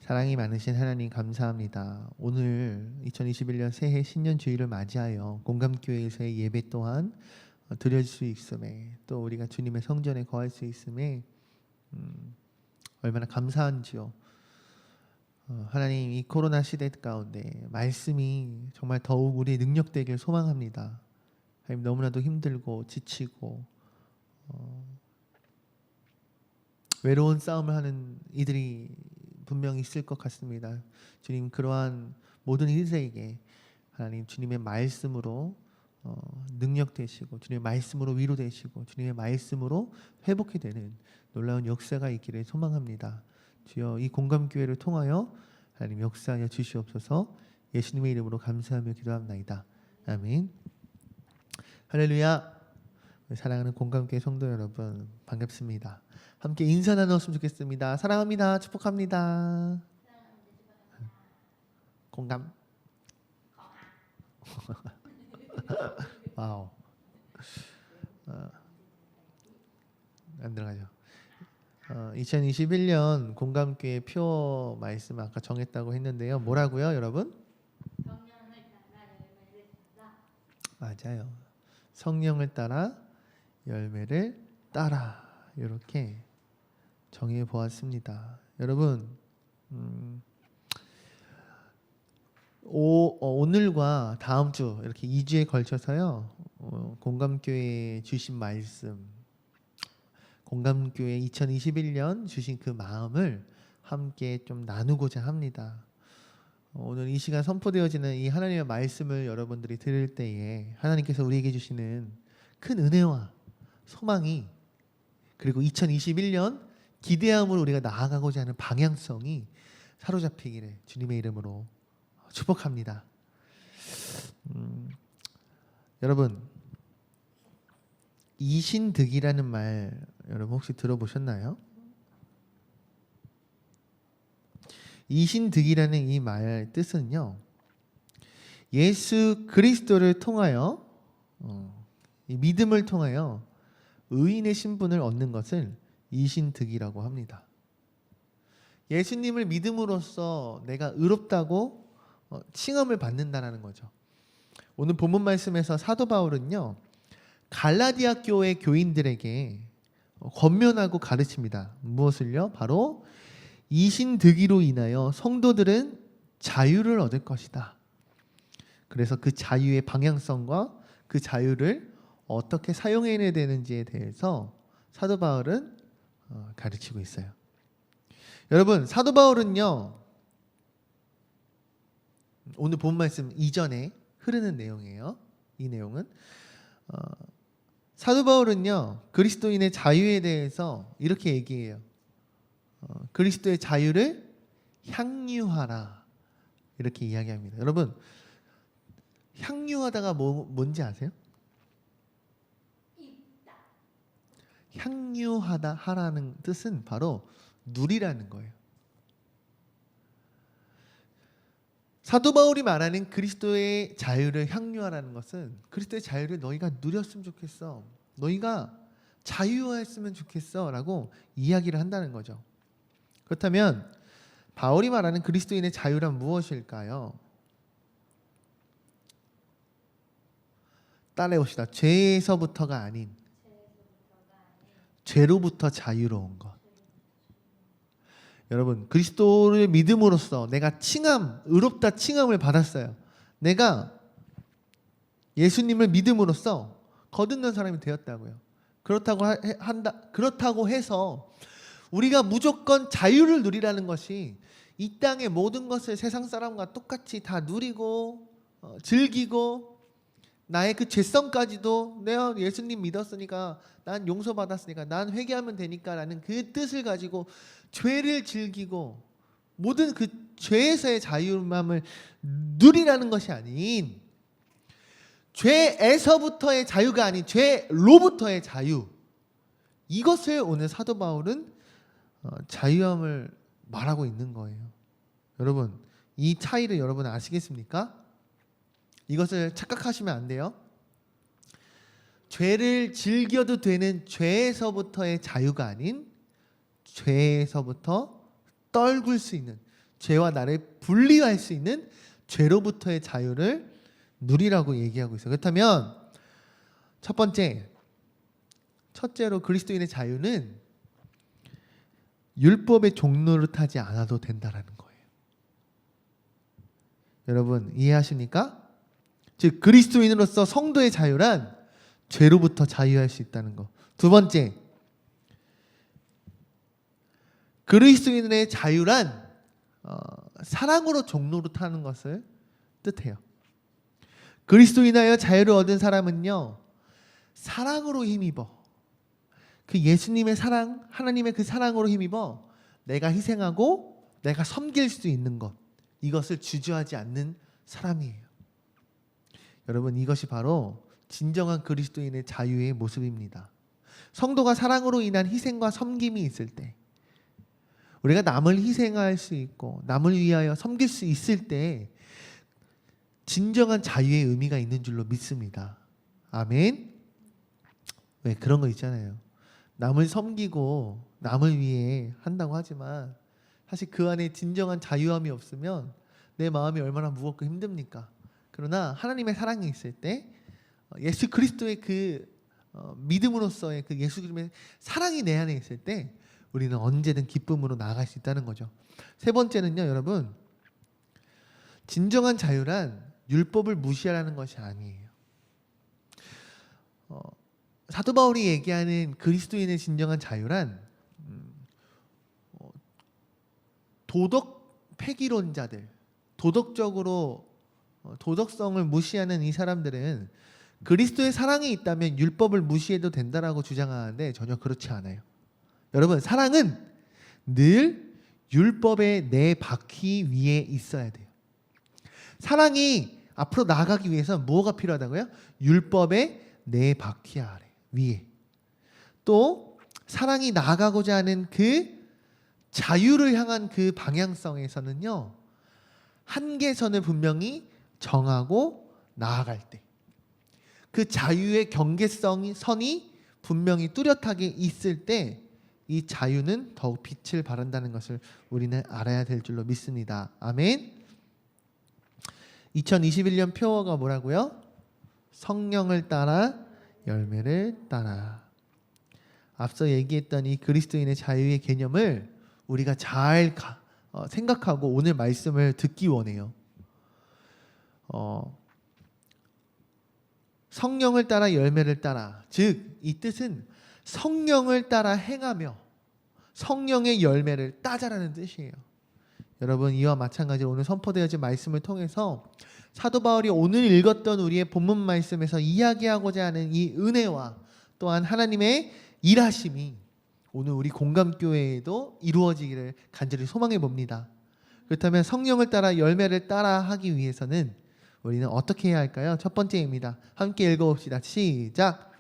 사랑이 많으신 하나님 감사합니다. 오늘 2021년 새해 신년 주일을 맞이하여 공감교회에서의 예배 또한 드릴 수 있음에, 또 우리가 주님의 성전에 거할 수 있음에 얼마나 감사한지요. 하나님, 이 코로나 시대 가운데 말씀이 정말 더욱 우리의 능력되길 소망합니다. 하나님, 너무나도 힘들고 지치고 외로운 싸움을 하는 이들이 분명히 있을 것 같습니다. 주님, 그러한 모든 이들에게 하나님 주님의 말씀으로 능력 되시고, 주님의 말씀으로 위로 되시고, 주님의 말씀으로 회복이 되는 놀라운 역사가 있기를 소망합니다. 주여, 이 공감교회를 통하여 하나님 역사하여 주시옵소서. 예수님의 이름으로 감사하며 기도합나이다. 아멘. 할렐루야. 사랑하는 공감교회 성도 여러분, 반갑습니다. 함께 인사 나눴으면 좋겠습니다. 사랑합니다. 축복합니다. 공감. 와우. 안 들어가죠. 2021년 공감교회 표 말씀 아까 정했다고 했는데요. 뭐라고요, 여러분? 맞아요. 성령을 따라 열매를 따라, 이렇게 정해 보았습니다. 여러분, 오늘과 다음 주 이렇게 2주에 걸쳐서요, 공감교회에 주신 말씀, 공감교회 2021년 주신 그 마음을 함께 좀 나누고자 합니다. 오늘 이 시간 선포되어지는 이 하나님의 말씀을 여러분들이 들을 때에 하나님께서 우리에게 주시는 큰 은혜와 소망이, 그리고 2021년 기대함으로 우리가 나아가고자 하는 방향성이 사로잡히기를 주님의 이름으로 축복합니다. 여러분, 이신득이라는 말 여러분 혹시 들어보셨나요? 이신득이라는 이 말 뜻은요, 예수 그리스도를 통하여 이 믿음을 통하여 의인의 신분을 얻는 것을 이신득이라고 합니다. 예수님을 믿음으로써 내가 의롭다고 칭함을 받는다라는 거죠. 오늘 본문 말씀에서 사도 바울은요, 갈라디아 교회 교인들에게 권면하고 가르칩니다. 무엇을요? 바로 이신득이로 인하여 성도들은 자유를 얻을 것이다. 그래서 그 자유의 방향성과 그 자유를 어떻게 사용해야 되는지에 대해서 사도 바울은 가르치고 있어요. 여러분, 사도 바울은요, 오늘 본 말씀 이전에 흐르는 내용이에요. 이 내용은 사도 바울은요, 그리스도인의 자유에 대해서 이렇게 얘기해요. 그리스도의 자유를 향유하라, 이렇게 이야기합니다. 여러분, 향유하다가 뭔지 아세요? 향유하다 하라는 뜻은 바로 누리라는 거예요. 사도 바울이 말하는 그리스도의 자유를 향유하라는 것은, 그리스도의 자유를 너희가 누렸으면 좋겠어, 너희가 자유했으면 좋겠어 라고 이야기를 한다는 거죠. 그렇다면 바울이 말하는 그리스도인의 자유란 무엇일까요? 따라해봅시다. 죄에서부터가 아닌 죄로부터 자유로운 것. 여러분, 그리스도를 믿음으로써 내가 칭함, 의롭다 칭함을 받았어요. 내가 예수님을 믿음으로써 거듭난 사람이 되었다고요. 그렇다고 해서 우리가 무조건 자유를 누리라는 것이, 이 땅의 모든 것을 세상 사람과 똑같이 다 누리고 즐기고, 나의 그 죄성까지도 내가 예수님 믿었으니까, 난 용서받았으니까, 난 회개하면 되니까 라는 그 뜻을 가지고 죄를 즐기고 모든 그 죄에서의 자유함을 누리라는 것이 아닌, 죄에서부터의 자유가 아닌 죄로부터의 자유, 이것을 오늘 사도 바울은 자유함을 말하고 있는 거예요. 여러분, 이 차이를 여러분 아시겠습니까? 이것을 착각하시면 안 돼요. 죄를 즐겨도 되는 죄에서부터의 자유가 아닌, 죄에서부터 떨굴 수 있는, 죄와 나를 분리할 수 있는 죄로부터의 자유를 누리라고 얘기하고 있어요. 그렇다면 첫째로 그리스도인의 자유는 율법의 종로를 타지 않아도 된다라는 거예요. 여러분 이해하십니까? 즉 그리스도인으로서 성도의 자유란 죄로부터 자유할 수 있다는 거. 두 번째, 그리스도인의 자유란 사랑으로 종로로 타는 것을 뜻해요. 그리스도인하여 자유를 얻은 사람은요, 사랑으로 힘입어. 그 예수님의 사랑, 하나님의 그 사랑으로 힘입어 내가 희생하고 내가 섬길 수 있는 것, 이것을 주저하지 않는 사람이에요. 여러분 이것이 바로 진정한 그리스도인의 자유의 모습입니다. 성도가 사랑으로 인한 희생과 섬김이 있을 때, 우리가 남을 희생할 수 있고 남을 위하여 섬길 수 있을 때 진정한 자유의 의미가 있는 줄로 믿습니다. 아멘. 왜 그런 거 있잖아요. 남을 섬기고 남을 위해 한다고 하지만 사실 그 안에 진정한 자유함이 없으면 내 마음이 얼마나 무겁고 힘듭니까? 그러나 하나님의 사랑이 있을 때, 예수 그리스도의 그 믿음으로서의 그 예수 그리스도의 사랑이 내 안에 있을 때 우리는 언제든 기쁨으로 나아갈 수 있다는 거죠. 세 번째는요, 여러분, 진정한 자유란 율법을 무시하라는 것이 아니에요. 사도 바울이 얘기하는 그리스도인의 진정한 자유란 도덕 폐기론자들, 도덕적으로 도덕성을 무시하는 이 사람들은 그리스도의 사랑이 있다면 율법을 무시해도 된다라고 주장하는데 전혀 그렇지 않아요. 여러분, 사랑은 늘 율법의 내 바퀴 위에 있어야 돼요. 사랑이 앞으로 나아가기 위해서 뭐가 필요하다고요? 율법의 내 바퀴 아래 위에. 또 사랑이 나아가고자 하는 그 자유를 향한 그 방향성에서는요, 한계선을 분명히 정하고 나아갈 때, 그 자유의 경계선이 분명히 뚜렷하게 있을 때 이 자유는 더욱 빛을 발한다는 것을 우리는 알아야 될 줄로 믿습니다. 아멘. 2021년 표어가 뭐라고요? 성령을 따라 열매를 따라. 앞서 얘기했던 이 그리스도인의 자유의 개념을 우리가 잘 생각하고 오늘 말씀을 듣기 원해요. 성령을 따라 열매를 따라. 즉, 이 뜻은 성령을 따라 행하며 성령의 열매를 따자라는 뜻이에요. 여러분, 이와 마찬가지로 오늘 선포되어진 말씀을 통해서 사도 바울이 오늘 읽었던 우리의 본문 말씀에서 이야기하고자 하는 이 은혜와 또한 하나님의 일하심이 오늘 우리 공감교회에도 이루어지기를 간절히 소망해 봅니다. 그렇다면 성령을 따라 열매를 따라 하기 위해서는 우리는 어떻게 해야 할까요? 첫 번째입니다. 함께 읽어봅시다. 시작.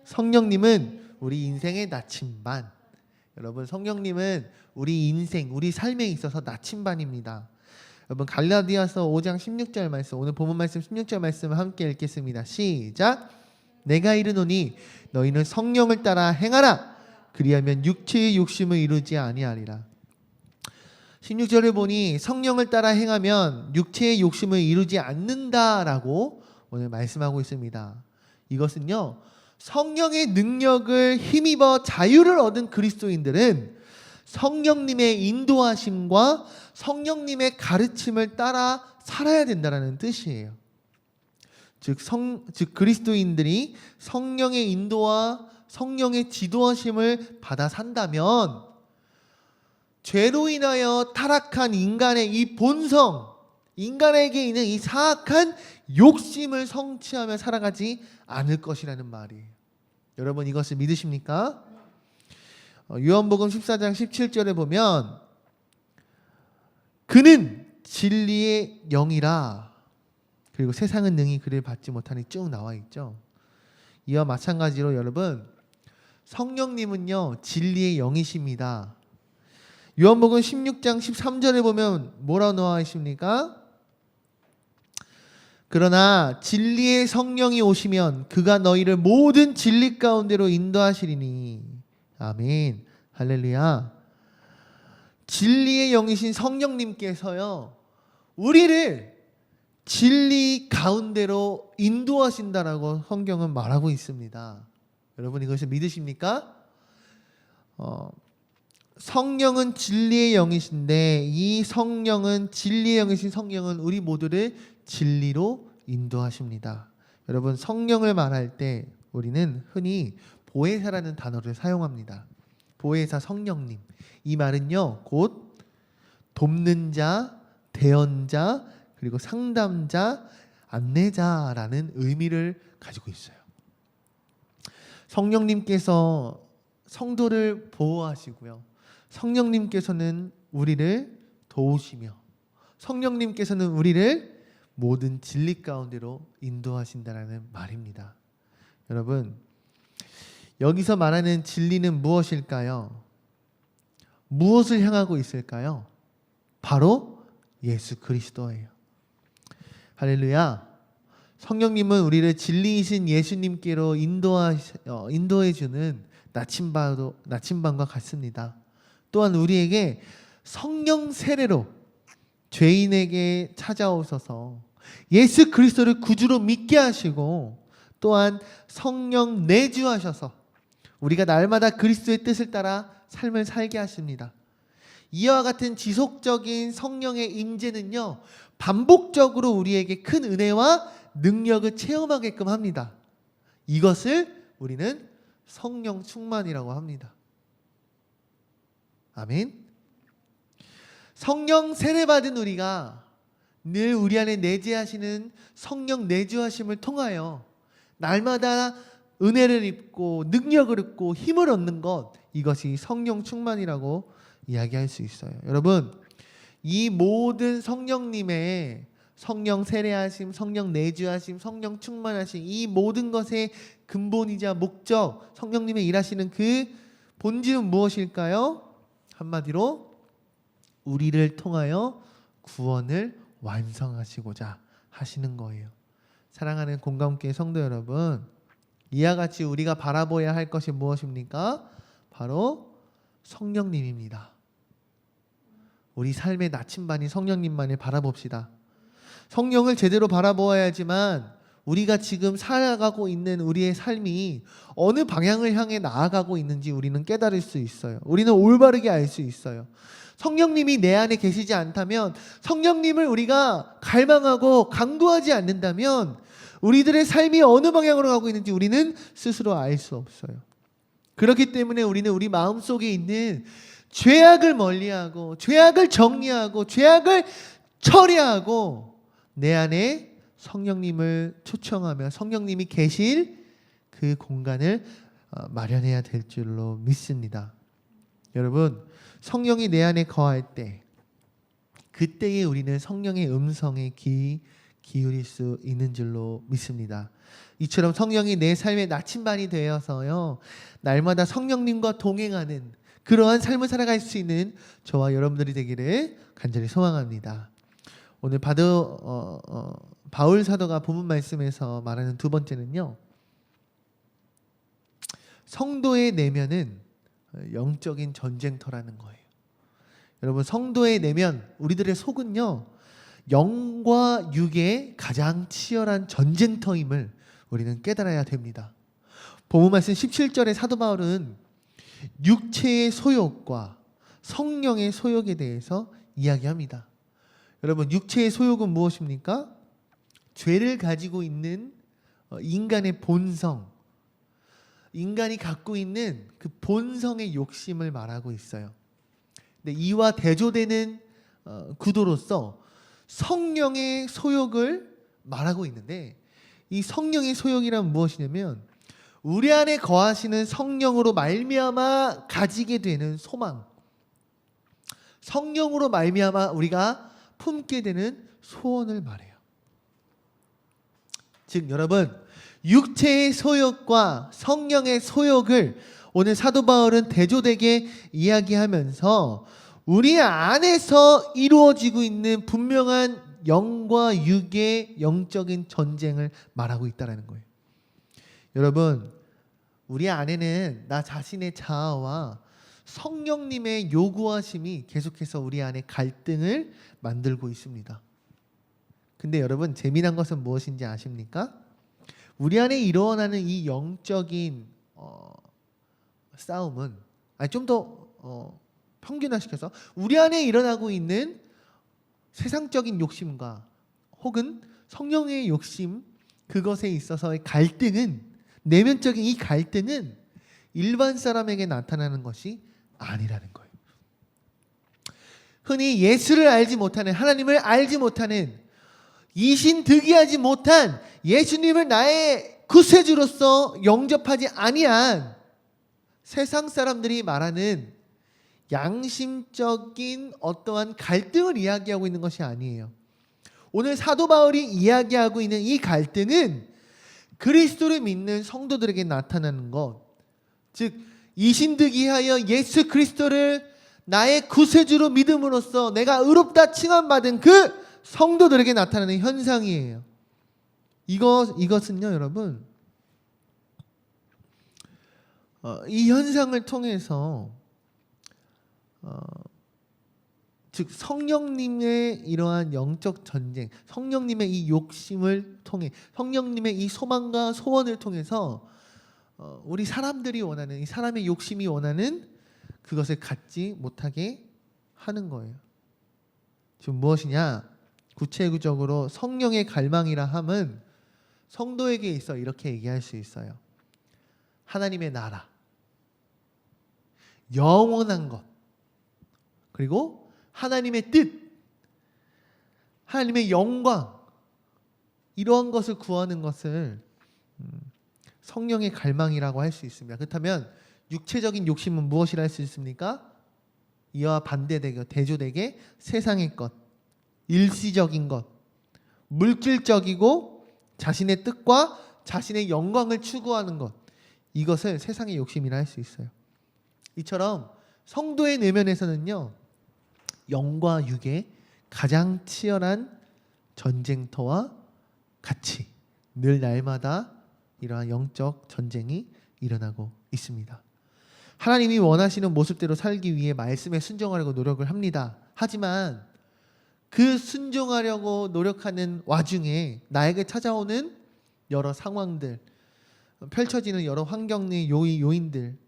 성령님은 우리 인생의 나침반. 여러분, 성령님은 우리 인생, 우리 삶에 있어서 나침반입니다. 여러분, 갈라디아서 5장 16절 말씀, 오늘 본문 말씀 16절 말씀을 함께 읽겠습니다. 시작. 내가 이르노니 너희는 성령을 따라 행하라. 그리하면 육체의 욕심을 이루지 아니하리라. 16절을 보니 성령을 따라 행하면 육체의 욕심을 이루지 않는다라고 오늘 말씀하고 있습니다. 이것은요, 성령의 능력을 힘입어 자유를 얻은 그리스도인들은 성령님의 인도하심과 성령님의 가르침을 따라 살아야 된다는 뜻이에요. 즉 그리스도인들이 성령의 인도와 성령의 지도하심을 받아 산다면 죄로 인하여 타락한 인간의 이 본성, 인간에게 있는 이 사악한 욕심을 성취하며 살아가지 않을 것이라는 말이에요. 여러분, 이것을 믿으십니까? 요한복음 14장 17절에 보면 그는 진리의 영이라, 그리고 세상은 능히 그를 받지 못하니 쭉 나와 있죠. 이와 마찬가지로 여러분, 성령님은요 진리의 영이십니다. 요한복음 16장 13절에 보면 뭐라고 나와 있습니까? 그러나 진리의 성령이 오시면 그가 너희를 모든 진리 가운데로 인도하시리니. 아멘. 할렐루야. 진리의 영이신 성령님께서요, 우리를 진리 가운데로 인도하신다라고 성경은 말하고 있습니다. 여러분 이것을 믿으십니까? 성령은 진리의 영이신데 이 성령은 진리의 영이신 성령은 우리 모두를 진리로 인도하십니다. 여러분 성령을 말할 때 우리는 흔히 보혜사라는 단어를 사용합니다. 보혜사 성령님. 이 말은요 곧 돕는 자, 대언자, 그리고 상담자, 안내자라는 의미를 가지고 있어요. 성령님께서 성도를 보호하시고요. 성령님께서는 우리를 도우시며 성령님께서는 우리를 모든 진리 가운데로 인도하신다는 말입니다. 여러분, 여기서 말하는 진리는 무엇일까요? 무엇을 향하고 있을까요? 바로 예수 그리스도예요. 할렐루야. 성령님은 우리를 진리이신 예수님께로 인도해주는 나침반과 같습니다. 또한 우리에게 성령 세례로 죄인에게 찾아오셔서 예수 그리스도를 구주로 믿게 하시고 또한 성령 내주하셔서 우리가 날마다 그리스도의 뜻을 따라 삶을 살게 하십니다. 이와 같은 지속적인 성령의 임재는요, 반복적으로 우리에게 큰 은혜와 능력을 체험하게끔 합니다. 이것을 우리는 성령 충만이라고 합니다. 아멘. 성령 세례받은 우리가 늘 우리 안에 내재하시는 성령 내주하심을 통하여 날마다 은혜를 입고 능력을 입고 힘을 얻는 것, 이것이 성령 충만이라고 이야기할 수 있어요. 여러분, 이 모든 성령님의 성령 세례하심, 성령 내주하심, 성령 충만하심, 이 모든 것의 근본이자 목적, 성령님의 일하시는 그 본질은 무엇일까요? 한마디로 우리를 통하여 구원을 완성하시고자 하시는 거예요. 사랑하는 공감교회 성도 여러분, 이와 같이 우리가 바라보아야 할 것이 무엇입니까? 바로 성령님입니다. 우리 삶의 나침반인 성령님만을 바라봅시다. 성령을 제대로 바라보아야지만 우리가 지금 살아가고 있는 우리의 삶이 어느 방향을 향해 나아가고 있는지 우리는 깨달을 수 있어요. 우리는 올바르게 알 수 있어요. 성령님이 내 안에 계시지 않다면, 성령님을 우리가 갈망하고 강구하지 않는다면 우리들의 삶이 어느 방향으로 가고 있는지 우리는 스스로 알 수 없어요. 그렇기 때문에 우리는 우리 마음속에 있는 죄악을 멀리하고 죄악을 정리하고 죄악을 처리하고 내 안에 성령님을 초청하며 성령님이 계실 그 공간을 마련해야 될 줄로 믿습니다. 여러분, 성령이 내 안에 거할 때 그때에 우리는 성령의 음성에 귀 기울일 수 있는 줄로 믿습니다. 이처럼 성령이 내 삶의 나침반이 되어서요, 날마다 성령님과 동행하는 그러한 삶을 살아갈 수 있는 저와 여러분들이 되기를 간절히 소망합니다. 오늘 바울 사도가 본문 말씀에서 말하는 두 번째는요, 성도의 내면은 영적인 전쟁터라는 거예요. 여러분, 성도의 내면, 우리들의 속은요, 영과 육의 가장 치열한 전쟁터임을 우리는 깨달아야 됩니다. 본문 말씀 17절에 사도 바울은 육체의 소욕과 성령의 소욕에 대해서 이야기합니다. 여러분, 육체의 소욕은 무엇입니까? 죄를 가지고 있는 인간의 본성, 인간이 갖고 있는 그 본성의 욕심을 말하고 있어요. 근데 이와 대조되는 구도로서 성령의 소욕을 말하고 있는데, 이 성령의 소욕이란 무엇이냐면 우리 안에 거하시는 성령으로 말미암아 가지게 되는 소망, 성령으로 말미암아 우리가 품게 되는 소원을 말해요. 즉 여러분, 육체의 소욕과 성령의 소욕을 오늘 사도 바울은 대조되게 이야기하면서 우리 안에서 이루어지고 있는 분명한 영과 육의 영적인 전쟁을 말하고 있다는 거예요. 여러분, 우리 안에는 나 자신의 자아와 성령님의 요구하심이 계속해서 우리 안에 갈등을 만들고 있습니다. 근데 여러분, 재미난 것은 무엇인지 아십니까? 우리 안에 일어나는 이 영적인 싸움은 좀 더 평균화시켜서 우리 안에 일어나고 있는 세상적인 욕심과 혹은 성령의 욕심, 그것에 있어서의 갈등은, 내면적인 이 갈등은 일반 사람에게 나타나는 것이 아니라는 거예요. 흔히 예수를 알지 못하는, 하나님을 알지 못하는, 이신득이하지 못한 예수님을 나의 구세주로서 영접하지 아니한 세상 사람들이 말하는 양심적인 어떠한 갈등을 이야기하고 있는 것이 아니에요. 오늘 사도 바울이 이야기하고 있는 이 갈등은 그리스도를 믿는 성도들에게 나타나는 것, 즉 이신득이하여 예수 그리스도를 나의 구세주로 믿음으로써 내가 의롭다 칭함받은 그 성도들에게 나타나는 현상이에요. 이것은요, 여러분, 이 현상을 통해서 즉 성령님의 이러한 영적 전쟁, 성령님의 이 욕심을 통해, 성령님의 이 소망과 소원을 통해서 우리 사람들이 원하는, 이 사람의 욕심이 원하는 그것을 갖지 못하게 하는 거예요. 지금 무엇이냐? 구체적으로 성령의 갈망이라 함은 성도에게 있어 이렇게 얘기할 수 있어요. 하나님의 나라, 영원한 것, 그리고 하나님의 뜻, 하나님의 영광, 이러한 것을 구하는 것을 성령의 갈망이라고 할 수 있습니다. 그렇다면 육체적인 욕심은 무엇이라 할 수 있습니까? 이와 반대되게, 대조되게 세상의 것, 일시적인 것, 물질적이고 자신의 뜻과 자신의 영광을 추구하는 것, 이것을 세상의 욕심이라 할 수 있어요. 이처럼 성도의 내면에서는요, 영과 육의 가장 치열한 전쟁터와 같이 늘 날마다 이러한 영적 전쟁이 일어나고 있습니다. 하나님이 원하시는 모습대로 살기 위해 말씀에 순종하려고 노력을 합니다. 하지만 그 순종하려고 노력하는 와중에 나에게 찾아오는 여러 상황들, 펼쳐지는 여러 환경의 요인들,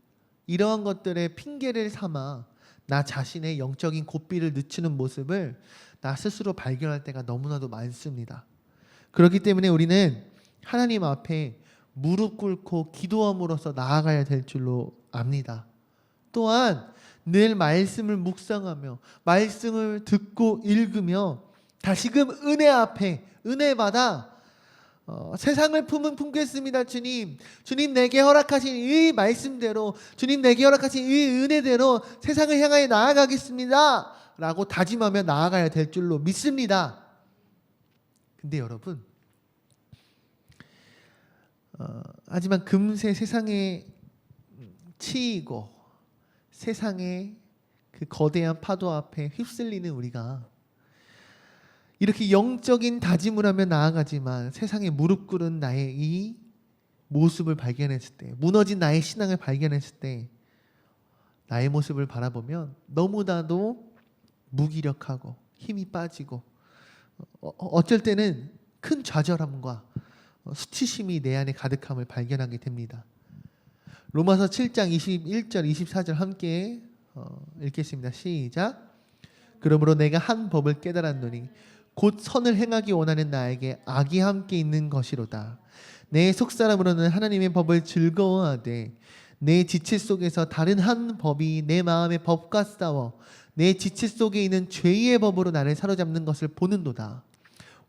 이러한 것들의 핑계를 삼아 나 자신의 영적인 고삐를 늦추는 모습을 나 스스로 발견할 때가 너무나도 많습니다. 그렇기 때문에 우리는 하나님 앞에 무릎 꿇고 기도함으로써 나아가야 될 줄로 압니다. 또한 늘 말씀을 묵상하며 말씀을 듣고 읽으며 다시금 은혜 앞에 은혜 받아 세상을 품겠습니다. 주님 내게 허락하신 이 말씀대로, 주님 내게 허락하신 이 은혜대로 세상을 향하여 나아가겠습니다 라고 다짐하며 나아가야 될 줄로 믿습니다. 근데 여러분, 하지만 금세 세상에 치이고 세상의 그 거대한 파도 앞에 휩쓸리는 우리가 이렇게 영적인 다짐을 하며 나아가지만 세상에 무릎 꿇은 나의 이 모습을 발견했을 때, 무너진 나의 신앙을 발견했을 때 나의 모습을 바라보면 너무나도 무기력하고 힘이 빠지고 어쩔 때는 큰 좌절함과 수치심이 내 안에 가득함을 발견하게 됩니다. 로마서 7장 21절 24절 함께 읽겠습니다. 시작. 그러므로 내가 한 법을 깨달았노니 곧 선을 행하기 원하는 나에게 악이 함께 있는 것이로다. 내 속사람으로는 하나님의 법을 즐거워하되 내 지체 속에서 다른 한 법이 내 마음의 법과 싸워 내 지체 속에 있는 죄의 법으로 나를 사로잡는 것을 보는도다.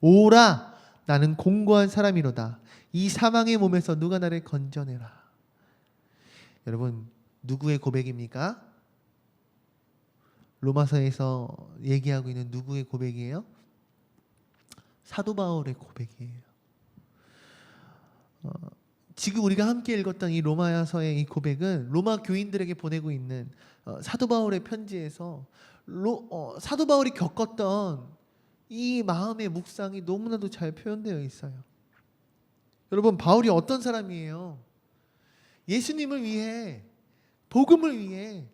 오라, 나는 공고한 사람이로다. 이 사망의 몸에서 누가 나를 건져내라. 여러분, 누구의 고백입니까? 로마서에서 얘기하고 있는 누구의 고백이에요? 사도 바울의 고백이에요. 지금 우리가 함께 읽었던 이 로마서의 이 고백은 로마 교인들에게 보내고 있는 사도 바울의 편지에서 사도 바울이 겪었던 이 마음의 묵상이 너무나도 잘 표현되어 있어요. 여러분, 바울이 어떤 사람이에요? 예수님을 위해, 복음을 위해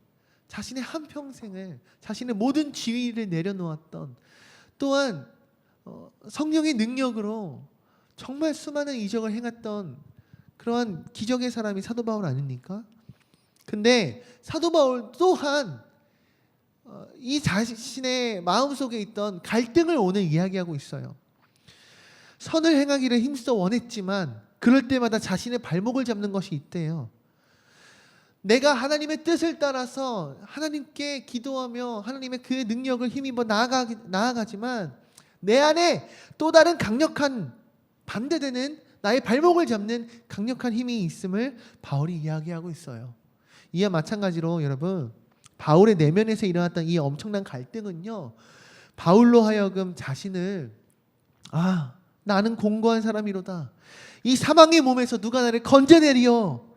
자신의 한평생을, 자신의 모든 지위를 내려놓았던, 또한 성령의 능력으로 정말 수많은 이적을 행했던 그러한 기적의 사람이 사도 바울 아닙니까? 근데 사도 바울 또한 이 자신의 마음속에 있던 갈등을 오늘 이야기하고 있어요. 선을 행하기를 힘써 원했지만 그럴 때마다 자신의 발목을 잡는 것이 있대요. 내가 하나님의 뜻을 따라서 하나님께 기도하며 하나님의 그의 능력을 힘입어 나아가지만 내 안에 또 다른 강력한 반대되는 나의 발목을 잡는 강력한 힘이 있음을 바울이 이야기하고 있어요. 이와 마찬가지로 여러분, 바울의 내면에서 일어났던 이 엄청난 갈등은요, 바울로 하여금 자신을 나는 공고한 사람이로다, 이 사망의 몸에서 누가 나를 건져내리요,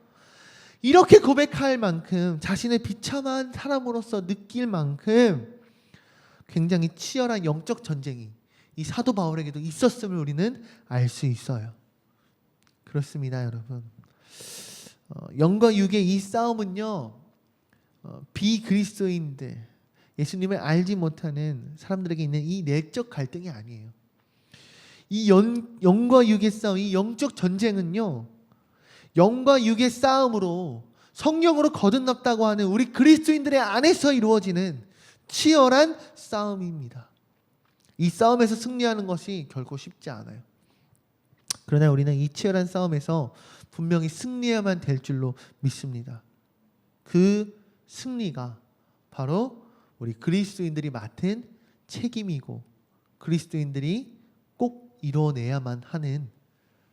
이렇게 고백할 만큼, 자신의 비참한 사람으로서 느낄 만큼 굉장히 치열한 영적 전쟁이 이 사도 바울에게도 있었음을 우리는 알 수 있어요. 그렇습니다, 여러분. 영과 육의 이 싸움은요, 비그리스도인들, 예수님을 알지 못하는 사람들에게 있는 이 내적 갈등이 아니에요. 이 영과 육의 싸움, 이 영적 전쟁은요, 영과 육의 싸움으로 성령으로 거듭났다고 하는 우리 그리스도인들의 안에서 이루어지는 치열한 싸움입니다. 이 싸움에서 승리하는 것이 결코 쉽지 않아요. 그러나 우리는 이 치열한 싸움에서 분명히 승리해야만 될 줄로 믿습니다. 그 승리가 바로 우리 그리스도인들이 맡은 책임이고 그리스도인들이 꼭 이뤄내야만 하는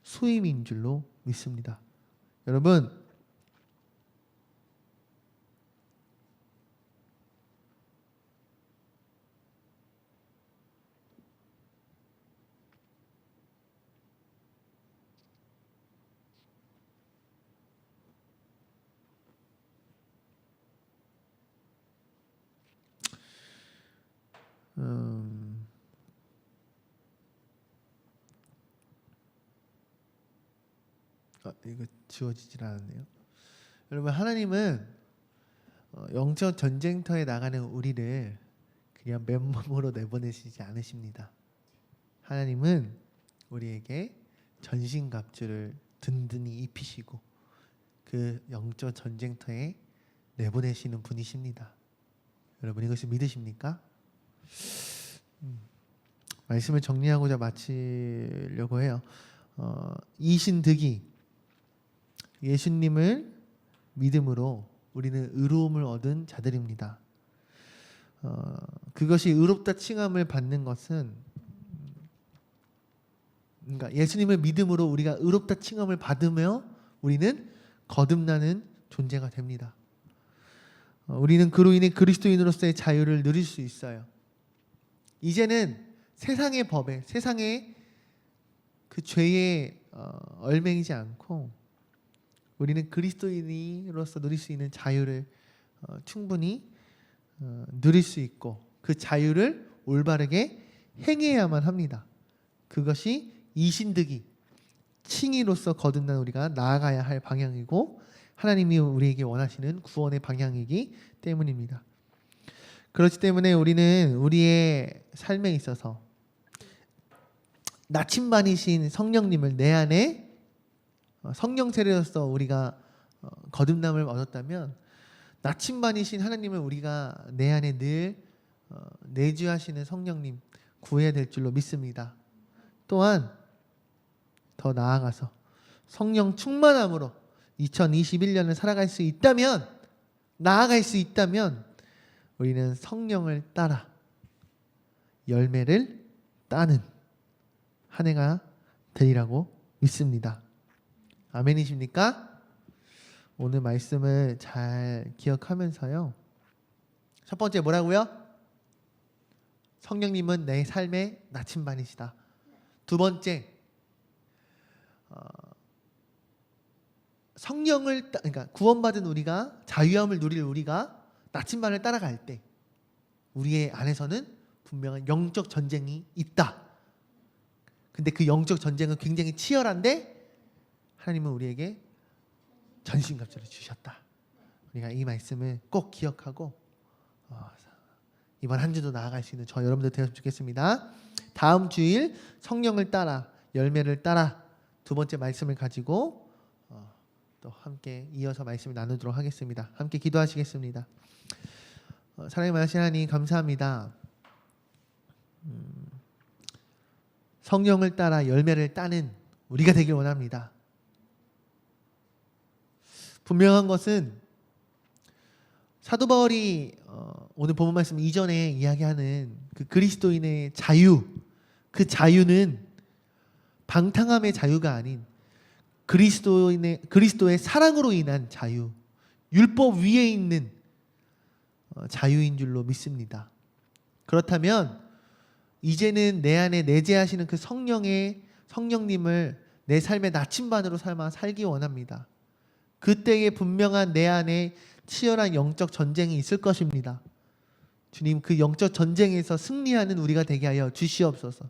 소임인 줄로 믿습니다. 여러분, 이거 지워지질 않았네요. 여러분, 하나님은 영적 전쟁터에 나가는 우리를 그냥 맨몸으로 내보내시지 않으십니다. 하나님은 우리에게 전신갑주를 든든히 입히시고 그 영적 전쟁터에 내보내시는 분이십니다. 여러분, 이것을 믿으십니까? 말씀을 정리하고자 마치려고 해요. 이신득이, 예수님을 믿음으로 우리는 의로움을 얻은 자들입니다. 그것이 의롭다 칭함을 받는 것은, 그러니까 예수님을 믿음으로 우리가 의롭다 칭함을 받으며 우리는 거듭나는 존재가 됩니다. 우리는 그로 인해 그리스도인으로서의 자유를 누릴 수 있어요. 이제는 세상의 법에, 세상의 그 죄에 얽매이지 않고 우리는 그리스도인으로서 누릴 수 있는 자유를 충분히 누릴 수 있고 그 자유를 올바르게 행해야만 합니다. 그것이 이신득이, 칭의로서 거듭난 우리가 나아가야 할 방향이고 하나님이 우리에게 원하시는 구원의 방향이기 때문입니다. 그렇기 때문에 우리는 우리의 삶에 있어서 나침반이신 성령님을 내 안에 성령 세례로서 우리가 거듭남을 얻었다면 나침반이신 하나님을 우리가 내 안에 늘 내주하시는 성령님 구해야 될 줄로 믿습니다. 또한 더 나아가서 성령 충만함으로 2021년을 살아갈 수 있다면, 나아갈 수 있다면 우리는 성령을 따라 열매를 따는 한 해가 되리라고 믿습니다. 아멘이십니까? 오늘 말씀을 잘 기억하면서요, 첫 번째 뭐라고요? 성령님은 내 삶의 나침반이시다. 두 번째, 성령을 그러니까 구원받은 우리가, 자유함을 누릴 우리가 나침반을 따라갈 때 우리의 안에서는 분명한 영적 전쟁이 있다. 근데 그 영적 전쟁은 굉장히 치열한데 하나님은 우리에게 전신갑주를 주셨다. 우리가 이 말씀을 꼭 기억하고 이번 한 주도 나아갈 수 있는 저 여러분들 되었으면 좋겠습니다. 다음 주일 성령을 따라 열매를 따라 두 번째 말씀을 가지고 또 함께 이어서 말씀을 나누도록 하겠습니다. 함께 기도하시겠습니다. 사랑의 많으신 하나님 감사합니다. 성령을 따라 열매를 따는 우리가 되길 원합니다. 분명한 것은 사도 바울이 오늘 본문 말씀 이전에 이야기하는 그 그리스도인의 자유, 그 자유는 방탕함의 자유가 아닌 그리스도의 사랑으로 인한 자유, 율법 위에 있는 자유인 줄로 믿습니다. 그렇다면 이제는 내 안에 내재하시는 그 성령님을 내 삶의 나침반으로 삼아 살기 원합니다. 그때에 분명한 내 안에 치열한 영적 전쟁이 있을 것입니다. 주님, 그 영적 전쟁에서 승리하는 우리가 되게 하여 주시옵소서.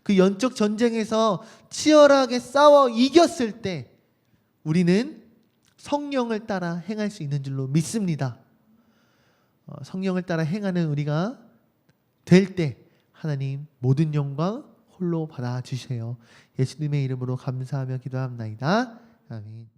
그 영적 전쟁에서 치열하게 싸워 이겼을 때 우리는 성령을 따라 행할 수 있는 줄로 믿습니다. 성령을 따라 행하는 우리가 될 때 하나님 모든 영광 홀로 받아주세요. 예수님의 이름으로 감사하며 기도합나이다. 아멘.